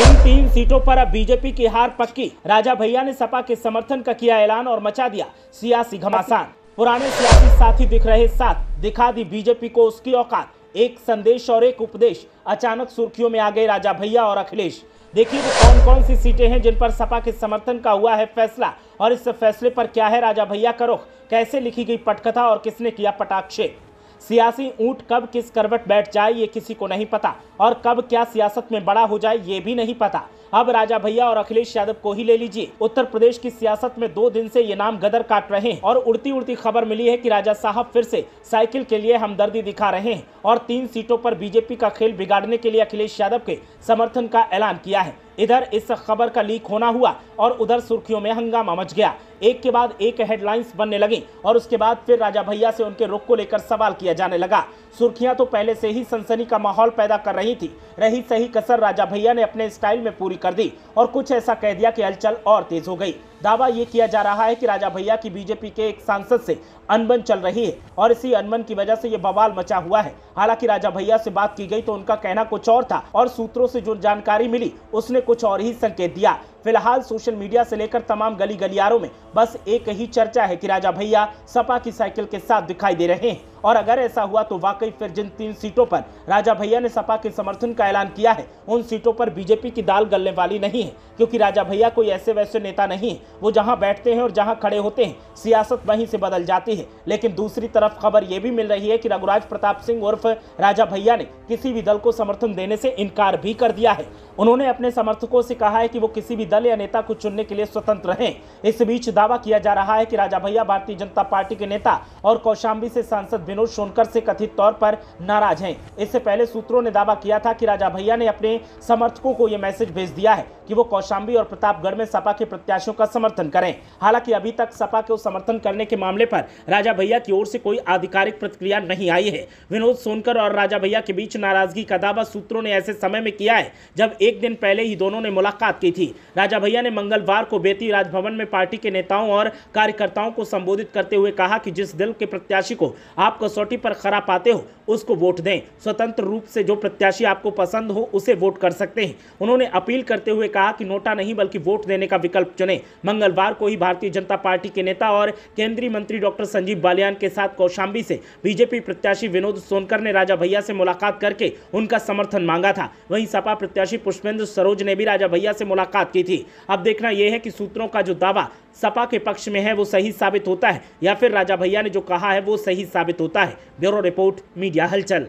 इन 3 सीटों पर अब बीजेपी की हार पक्की। राजा भैया ने सपा के समर्थन का किया ऐलान और मचा दिया सियासी घमासान। पुराने सियासी साथी दिख रहे साथ, दिखा दी बीजेपी को उसकी औकात। एक संदेश और एक उपदेश, अचानक सुर्खियों में आ गए राजा भैया और अखिलेश। देखिए वो कौन कौन सी सीटें हैं जिन पर सपा के समर्थन का हुआ है फैसला, और इस फैसले पर क्या है राजा भैया का रुख, कैसे लिखी गई पटकथा और किसने किया पटाक्षेप। सियासी ऊंट कब किस करवट बैठ जाए ये किसी को नहीं पता, और कब क्या सियासत में बड़ा हो जाए ये भी नहीं पता। अब राजा भैया और अखिलेश यादव को ही ले लीजिए। उत्तर प्रदेश की सियासत में 2 दिन से ये नाम गदर काट रहे हैं, और उड़ती उड़ती खबर मिली है कि राजा साहब फिर से साइकिल के लिए हमदर्दी दिखा रहे हैं और 3 सीटों पर बीजेपी का खेल बिगाड़ने के लिए अखिलेश यादव के समर्थन का ऐलान किया है। इधर इस खबर का लीक होना हुआ और उधर सुर्खियों में हंगामा मच गया। एक के बाद एक हेडलाइंस बनने लगी और उसके बाद फिर राजा भैया से उनके रुख को लेकर सवाल किया जाने लगा। सुर्खियां तो पहले से ही सनसनी का माहौल पैदा कर रही थी। रही सही कसर राजा भैया ने अपने स्टाइल में पूरी कर दी और कुछ ऐसा कह दिया कि हलचल और तेज हो गई। दावा ये किया जा रहा है कि राजा भैया की बीजेपी के एक सांसद से अनबन चल रही है और इसी अनबन की वजह से ये बवाल मचा हुआ है। हालांकि राजा भैया से बात की गई तो उनका कहना कुछ और था और सूत्रों से जो जानकारी मिली उसने कुछ और ही संकेत दिया। फिलहाल सोशल मीडिया से लेकर तमाम गली गलियारों में बस एक ही चर्चा है कि राजा भैया सपा की साइकिल के साथ दिखाई दे रहे हैं। और अगर ऐसा हुआ तो वाकई फिर जिन 3 सीटों पर राजा भैया ने सपा के समर्थन का ऐलान किया है उन सीटों पर बीजेपी की दाल गलने वाली नहीं है, क्योंकि राजा भैया कोई ऐसे वैसे नेता नहीं है। वो जहां बैठते हैं और जहां खड़े होते हैं सियासत वहीं से बदल जाती है। लेकिन दूसरी तरफ खबर यह भी मिल रही है कि रघुराज प्रताप सिंह उर्फ राजा भैया ने किसी भी दल को समर्थन देने से इनकार भी कर दिया है। उन्होंने अपने समर्थकों से कहा है कि वो किसी भी दल या नेता को चुनने के लिए स्वतंत्र हैं। इस बीच दावा किया जा रहा है कि राजा भैया भारतीय जनता पार्टी के नेता और कौशाम्बी से सांसद विनोद सोनकर से कथित तौर पर नाराज हैं। इससे पहले सूत्रों ने दावा किया था कि राजा भैया ने अपने समर्थकों को यह मैसेज भेज दिया है कि वो कौशाम्बी और प्रतापगढ़ में सपा के प्रत्याशियों का समर्थन करें। हालांकि अभी तक सपा को समर्थन करने के मामले पर राजा भैया की ओर से कोई आधिकारिक प्रतिक्रिया नहीं आई है। विनोद सोनकर और राजा भैया के बीच नाराजगी का दावा सूत्रों ने ऐसे समय में किया है जब एक दिन पहले ही दोनों ने मुलाकात की थी। राजा भैया ने मंगलवार को बेती राजभवन में पार्टी के नेताओं और कार्यकर्ताओं को संबोधित करते हुए कहा कि जिस दल के प्रत्याशी को आप कसौटी पर खरा पाते हो उसको वोट दें। स्वतंत्र रूप से जो प्रत्याशी आपको पसंद हो उसे वोट कर सकते हैं। उन्होंने अपील करते हुए कहा कि नोटा नहीं बल्कि वोट देने का विकल्प चुनें। मंगलवार को ही भारतीय जनता पार्टी के नेता और केंद्रीय मंत्री डॉक्टर संजीव बालियान के साथ कौशाम्बी से बीजेपी प्रत्याशी विनोद सोनकर ने राजा भैया से मुलाकात करके उनका समर्थन मांगा था। वहीं सपा प्रत्याशी पुष्पेंद्र सरोज ने भी राजा भैया से मुलाकात की थी। अब देखना यह है कि सूत्रों का जो दावा सपा के पक्ष में है वो सही साबित होता है या फिर राजा भैया ने जो कहा है वो सही साबित होता है। ब्यूरो रिपोर्ट, मीडिया हलचल।